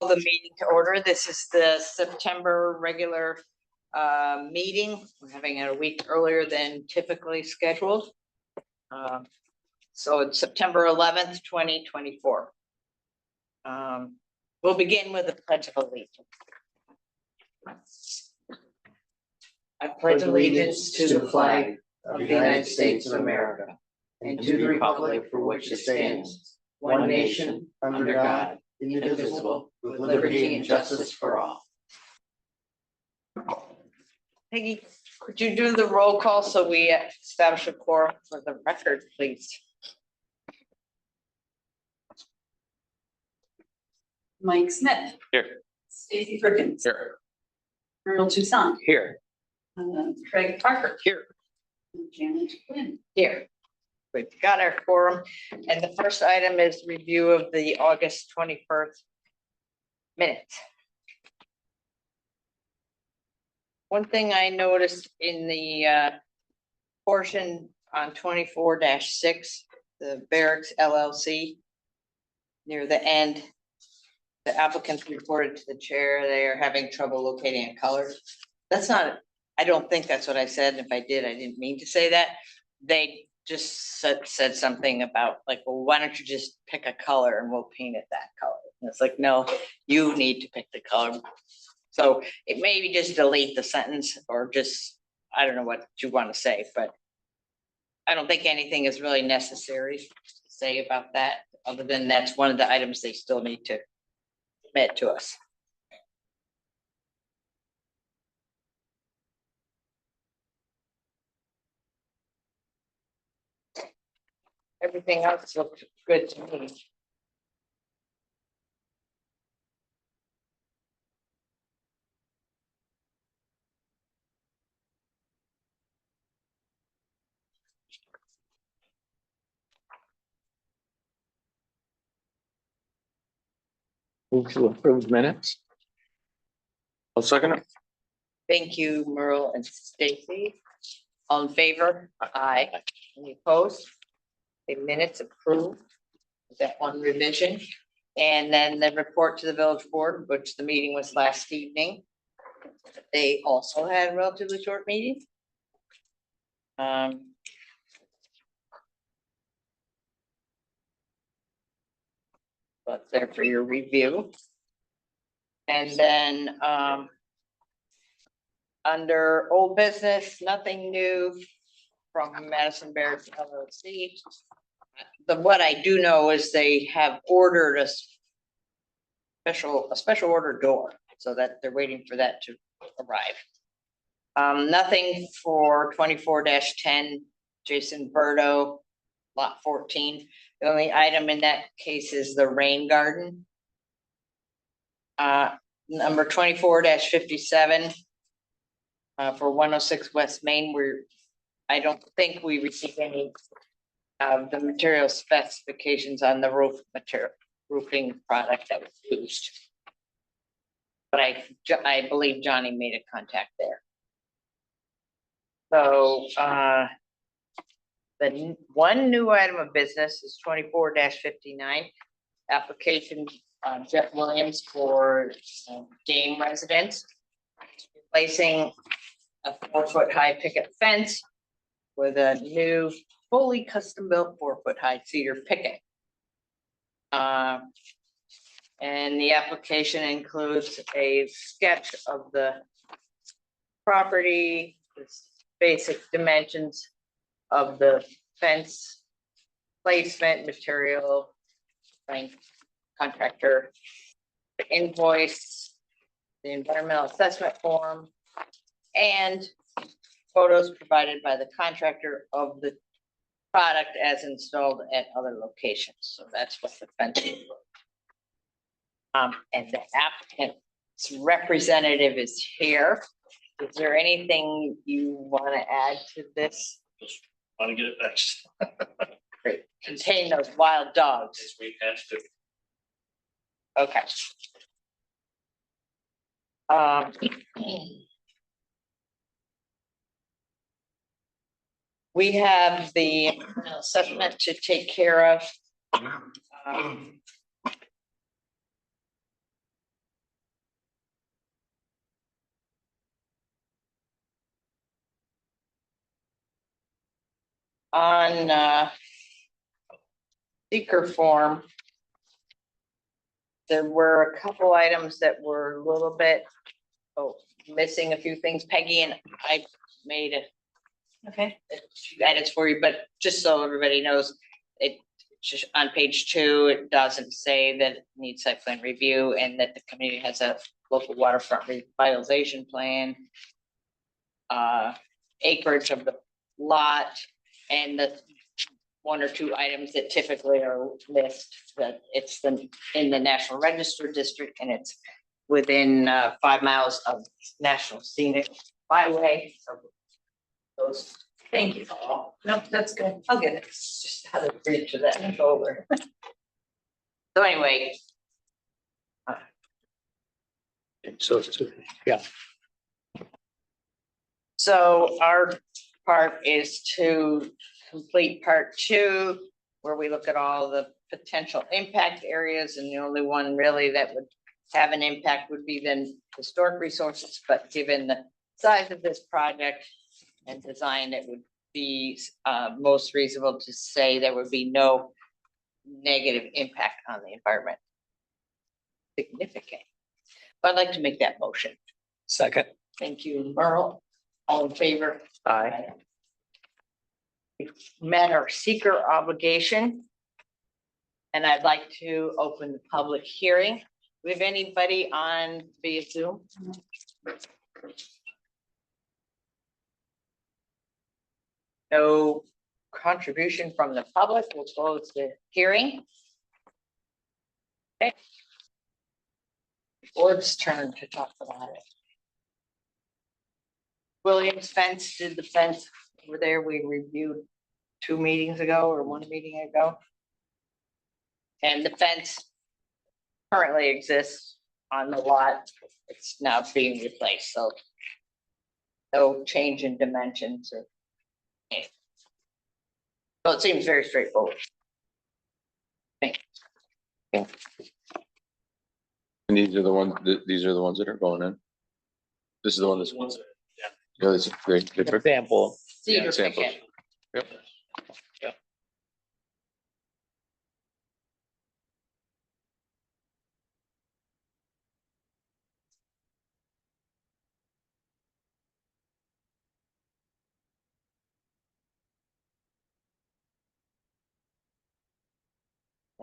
The meeting to order. This is the September regular meeting. We're having it a week earlier than typically scheduled. So it's September 11th, 2024. We'll begin with the Pledge of Allegiance. I pledge allegiance to the flag of the United States of America and to the republic for which it stands, one nation, under God, indivisible, with liberty and justice for all. Peggy, could you do the roll call so we establish a quorum for the record, please? Mike Smith. Here. Stacy Perkins. Here. Earl Toussaint. Here. Craig Parker. Here. Janet Quinn. Here. We've got our quorum, and the first item is review of the August 21st minutes. One thing I noticed in the portion on 24-6, the Barracks LLC, near the end, the applicants reported to the chair they are having trouble locating a color. That's not, I don't think that's what I said. If I did, I didn't mean to say that. They just said something about like, well, why don't you just pick a color and we'll paint it that color? And it's like, no, you need to pick the color. So it maybe just delete the sentence or just, I don't know what you want to say, but I don't think anything is really necessary to say about that, other than that's one of the items they still need to submit to us. Everything else looks good to me. Move to approve minutes. I'll second it. Thank you, Merle and Stacy. All in favor? Aye. Any opposed? The minutes approved. With that one revision. And then the report to the village board, which the meeting was last evening. They also had a relatively short meeting. But there for your review. And then under old business, nothing new from Madison Barracks LLC. What I do know is they have ordered a special order door, so that they're waiting for that to arrive. Nothing for 24-10 Jason Berto, lot 14. The only item in that case is the rain garden. Number 24-57 for 106 West Main, I don't think we received any of the material specifications on the roofing product that was used. But I believe Johnny made a contact there. So the one new item of business is 24-59 application Jeff Williams for Dame residence, replacing a 4-foot high picket fence with a new fully custom built 4-foot high cedar picket. And the application includes a sketch of the property, the basic dimensions of the fence, placement, material, contractor, the invoice, the environmental assessment form, and photos provided by the contractor of the product as installed at other locations. So that's what the fence is. And the applicant's representative is here. Is there anything you want to add to this? Just want to get it fixed. Great. Contain those wild dogs. This week has to. Okay. We have the assessment to take care of. on seeker form, there were a couple items that were a little bit, missing a few things. Peggy and I made Okay. a few edits for you, but just so everybody knows, it's just on page 2, it doesn't say that it needs site plan review and that the community has a local waterfront revitalization plan. Acreage of the lot and the 1 or 2 items that typically are missed, that it's in the National Register District and it's within 5 miles of National Scenic Byway. So those, Thank you. No, that's good. I'll get it. it's just how to reach to that over. So anyway, So it's, yeah, so our part is to complete part 2, where we look at all the potential impact areas, and the only one really that would have an impact would be then historic resources, but given the size of this project and design, it would be most reasonable to say there would be no negative impact on the environment. Significant. But I'd like to make that motion. second. Thank you, Merle. All in favor? Aye. We've met our seeker obligation. And I'd like to open the public hearing. Do we have anybody on via Zoom? No contribution from the public. We'll close the hearing. Okay. Board's turn to talk about it. Williams fence, did the fence over there we reviewed 2 meetings ago or 1 meeting ago. And the fence currently exists on the lot. It's now being replaced, so no change in dimensions or anything. So it seems very straightforward. And these are the ones, these are the ones that are going in. This is the one that's, Ones that- yeah, this is great. Different sample. Cedar Samples. picket. Yep.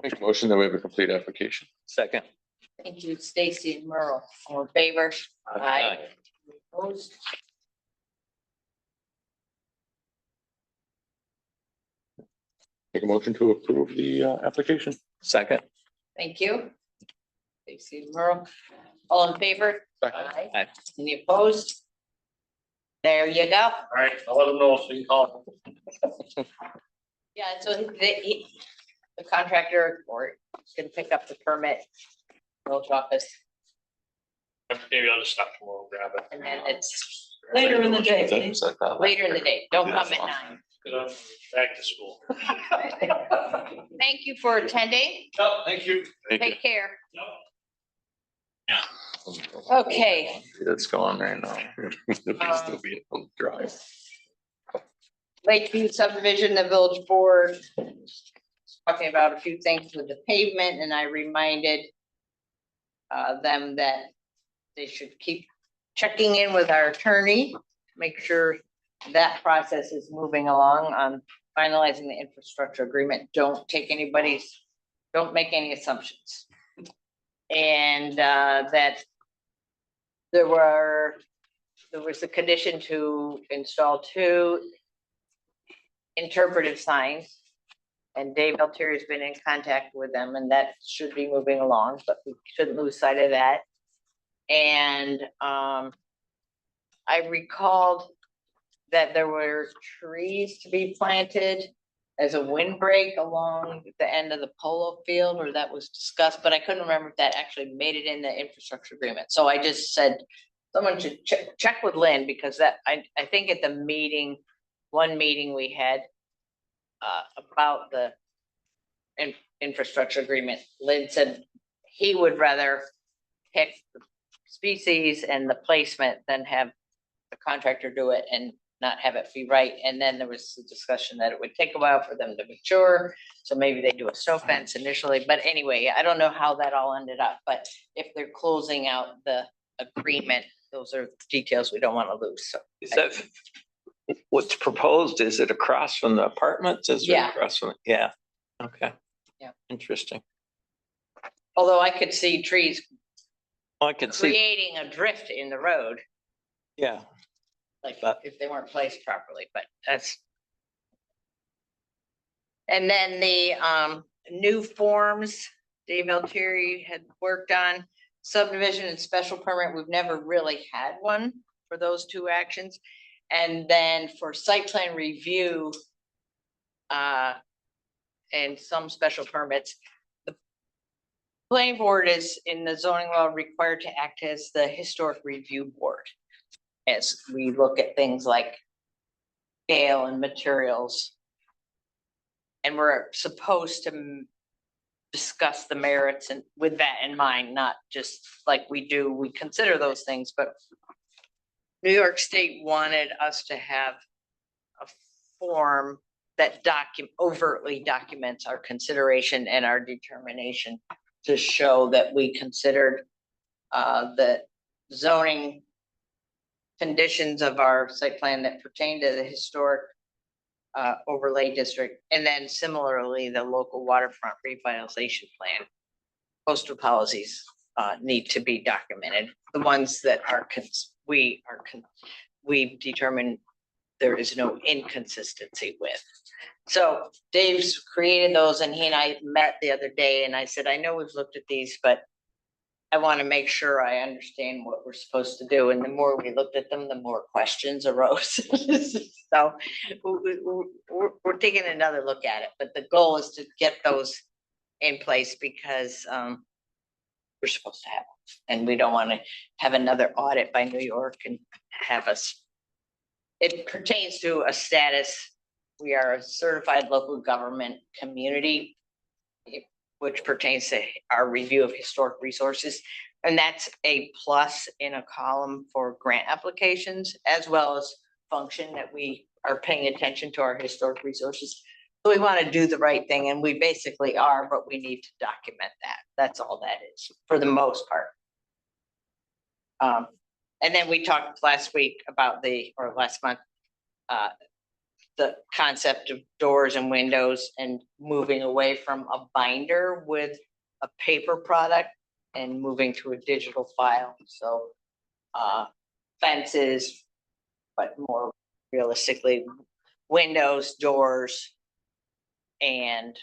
Make a motion that we have a complete application. Second. Thank you, Stacy and Merle. All in favor? Aye. Opposed? Make a motion to approve the application. Second. Thank you. Stacy and Merle. All in favor? Aye. Any opposed? There you go. All right, I'll let them know so you can call. Yeah, so the contractor or can pick up the permit. Village office, Maybe I'll just stop tomorrow, grab it. and then it's Later in the day, please. That's like that. later in the day. Don't come at 9. Cause I'm back to school. Thank you for attending. No, thank you. Thank you. Take care. No. Okay. That's going right now. It'll still be on the drive. Lakeview subdivision, the village board. Talking about a few things with the pavement, and I reminded them that they should keep checking in with our attorney, make sure that process is moving along on finalizing the infrastructure agreement. Don't make any assumptions. And that there was a condition to install 2 interpretive signs. And Dave Altieri's been in contact with them, and that should be moving along, but we shouldn't lose sight of that. And I recalled that there were trees to be planted as a windbreak along the end of the polo field, or that was discussed, but I couldn't remember if that actually made it in the infrastructure agreement. So I just said, someone should check with Lynn, because that, I think at the meeting, one meeting we had about the infrastructure agreement, Lynn said he would rather pick the species and the placement than have the contractor do it, and not have it be right. And then there was a discussion that it would take a while for them to mature. So maybe they do a snow fence initially, but anyway, I don't know how that all ended up, but if they're closing out the agreement, those are details we don't want to lose, so. Is that what's proposed? Is it across from the apartments? Is it Yeah. across from, yeah, okay. Yeah. Interesting. Although I could see trees Well, I can see, creating a drift in the road, yeah, like But- if they weren't placed properly, but that's. And then the new forms Dave Altieri had worked on, subdivision and special permit, we've never really had one for those two actions. And then for site plan review and some special permits, the planning board is in the zoning law required to act as the historic review board. As we look at things like scale and materials. And we're supposed to discuss the merits and with that in mind, not just like we do, we consider those things, but New York State wanted us to have a form that overtly documents our consideration and our determination to show that we considered the zoning conditions of our site plan that pertain to the historic overlay district, and then similarly, the local waterfront revitalization plan. Coastal policies need to be documented, the ones that are we've determined there is no inconsistency with. So Dave's created those, and he and I met the other day, and I said, I know we've looked at these, but I want to make sure I understand what we're supposed to do. And the more we looked at them, the more questions arose. So we're taking another look at it, but the goal is to get those in place because we're supposed to have them. And we don't want to have another audit by New York and have us. It pertains to a status. We are a certified local government community, which pertains to our review of historic resources. And that's a plus in a column for grant applications, as well as function that we are paying attention to our historic resources. So we want to do the right thing, and we basically are, but we need to document that. That's all that is, for the most part. And then we talked last week about last month, the concept of doors and windows and moving away from a binder with a paper product and moving to a digital file. So fences, but more realistically, windows, doors, and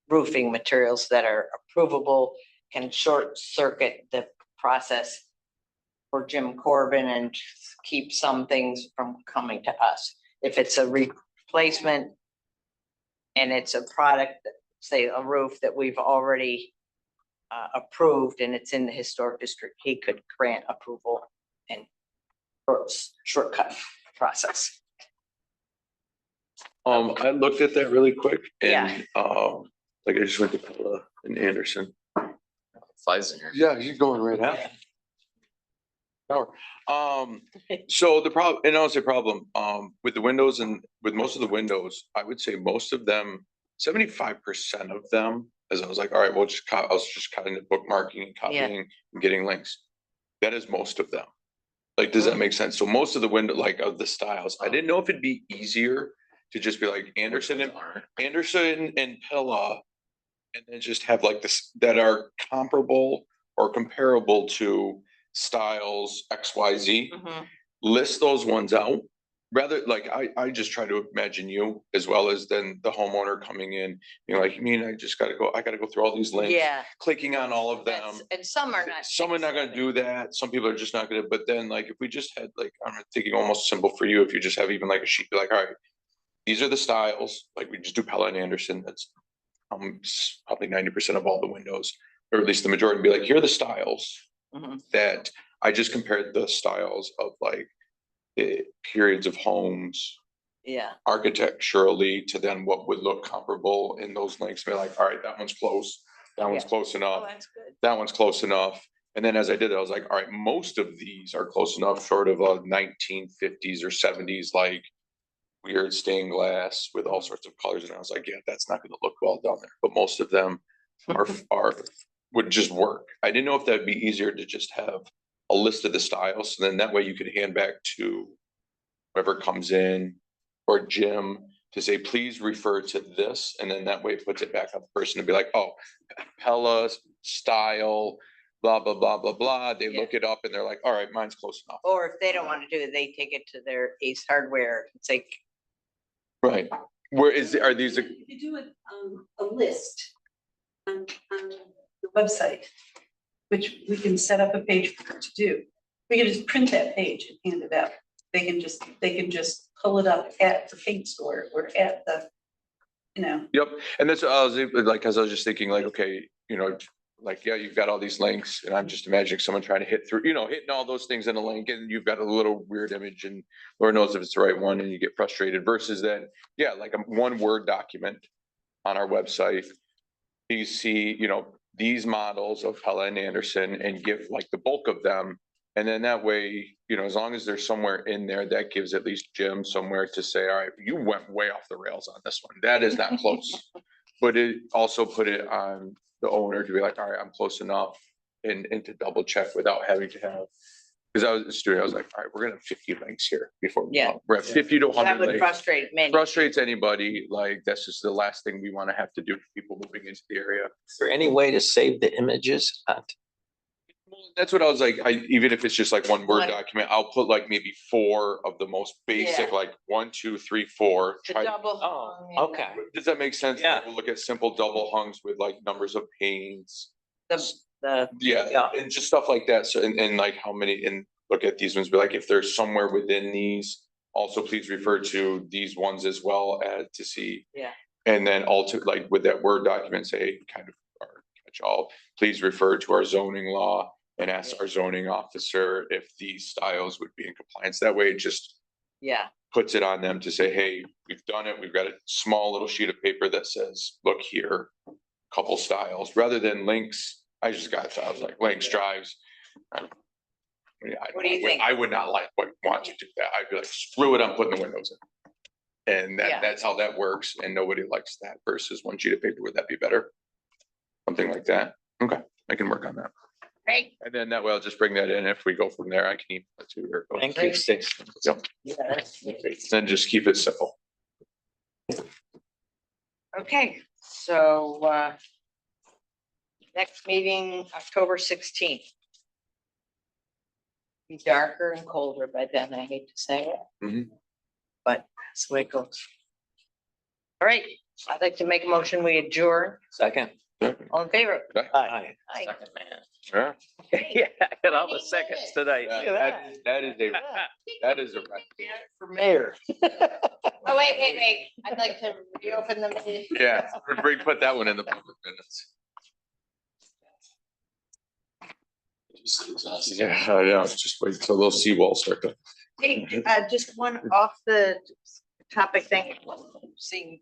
roofing materials that are approvable can short circuit the process for Jim Corbin and keep some things from coming to us. If it's a replacement and it's a product, say a roof that we've already approved and it's in the historic district, he could grant approval and shortcut process. I looked at that really quick Yeah. and, like I just went to Pella and Anderson. Flies in here. Yeah, he's going right out. So the problem, and I don't say problem, with the windows and with most of the windows, I would say most of them, 75% of them, as I was like, all right, I was just cutting the bookmarking and copying and getting links. That is most of them. Like, does that make sense? So most of the window, like of the styles, I didn't know if it'd be easier to just be like Anderson and Pella, and then just have like this that are comparable or comparable to styles XYZ. Mhm. List those ones out. Rather, like I just try to imagine you as well as then the homeowner coming in, you know, like, I mean, I gotta go through all these links, Yeah, clicking on all of them. and some are not. Some are not gonna do that. Some people are just not gonna, but then like, if we just had like, I'm thinking almost simple for you, if you just have even like a sheet, be like, all right, these are the styles, like we just do Pella and Anderson, that's probably 90% of all the windows, or at least the majority, be like, here are the styles Mhm. that I just compared the styles of like periods of homes Yeah, architecturally to then what would look comparable in those links. Be like, all right, that one's close. That one's Yeah. close oh, enough. that's good. That one's close enough. And then as I did it, I was like, all right, most of these are close enough short of a 1950s or 70s, like weird stained glass with all sorts of colors. And I was like, yeah, that's not gonna look well down there. But most of them are would just work. I didn't know if that'd be easier to just have a list of the styles. So then that way you could hand back to whoever comes in or Jim to say, please refer to this. And then that way it puts it back on the person to be like, oh, Pella style, blah, blah, blah, blah, blah. They look it up and they're like, all right, mine's close enough. Or if they don't want to do it, they take it to their Ace Hardware. It's like, Right. Where is, are these, You could do a list on the website, which we can set up a page for it to do. We can just print that page and hand it out. They can just pull it up at the paint store or at the, you know. yep. And that's what I was like, cause I was just thinking like, okay, you know, like, yeah, you've got all these links and I'm just imagining someone trying to hit through, you know, hitting all those things in a link and you've got a little weird image and Lord knows if it's the right one and you get frustrated versus then, yeah, like a one Word document on our website. You see, you know, these models of Pella and Anderson and give like the bulk of them. And then that way, you know, as long as there's somewhere in there, that gives at least Jim somewhere to say, all right, you went way off the rails on this one. That is not close. But it also put it on the owner to be like, all right, I'm close enough and to double check without having to have. Because I was a student, I was like, all right, we're gonna have 50 links here before we Yeah. go. We're at 50 to that 100 would links. frustrate many. Frustrates anybody. Like, that's just the last thing we want to have to do for people moving into the area. Is there any way to save the images? That's what I was like, even if it's just like one Word Like- document, I'll put like maybe 4 of the most basic, Yeah. like 1, 2, 3, 4. The Try- double. Oh, hung and okay. Does that make sense? Yeah. We'll look at simple double hungs with like numbers of panes. The, Yeah, Yeah. and just stuff like that. So, and like how many, and look at these ones, be like, if there's somewhere within these, also please refer to these ones as well as to see. Yeah. And then also like with that Word document, say kind of, or catch all, please refer to our zoning law and ask our zoning officer if these styles would be in compliance. That way it just yeah, puts it on them to say, hey, we've done it. We've got a small little sheet of paper that says, look here, couple styles, rather than links. I just got, I was like, links, drives. What do you think? I would not want to do that. I'd be like, screw it, I'm putting the windows in. And Yeah. that's how that works. And nobody likes that versus one sheet of paper. Would that be better? Something like that. Okay, I can work on that. right? And then that way I'll just bring that in. If we go from there, I can email it to her. Thank you, Stacy. Yep. Then just keep it simple. Okay, so, next meeting, October 16th. Be darker and colder by then, I hate to say it. Mhm. But that's the way it goes. All right, I'd like to make a motion, we adjourn, Second. all in favor? Aye. Aye. Second, man. Yeah. Yeah, I got all the seconds tonight. Look at that. That is a. For me. Mayor. Oh, wait, I'd like to reopen the meeting. Yeah, put that one in the public minutes. Yeah, I know, just wait till those seawalls start to. Hey, just one off the topic thing, seeing,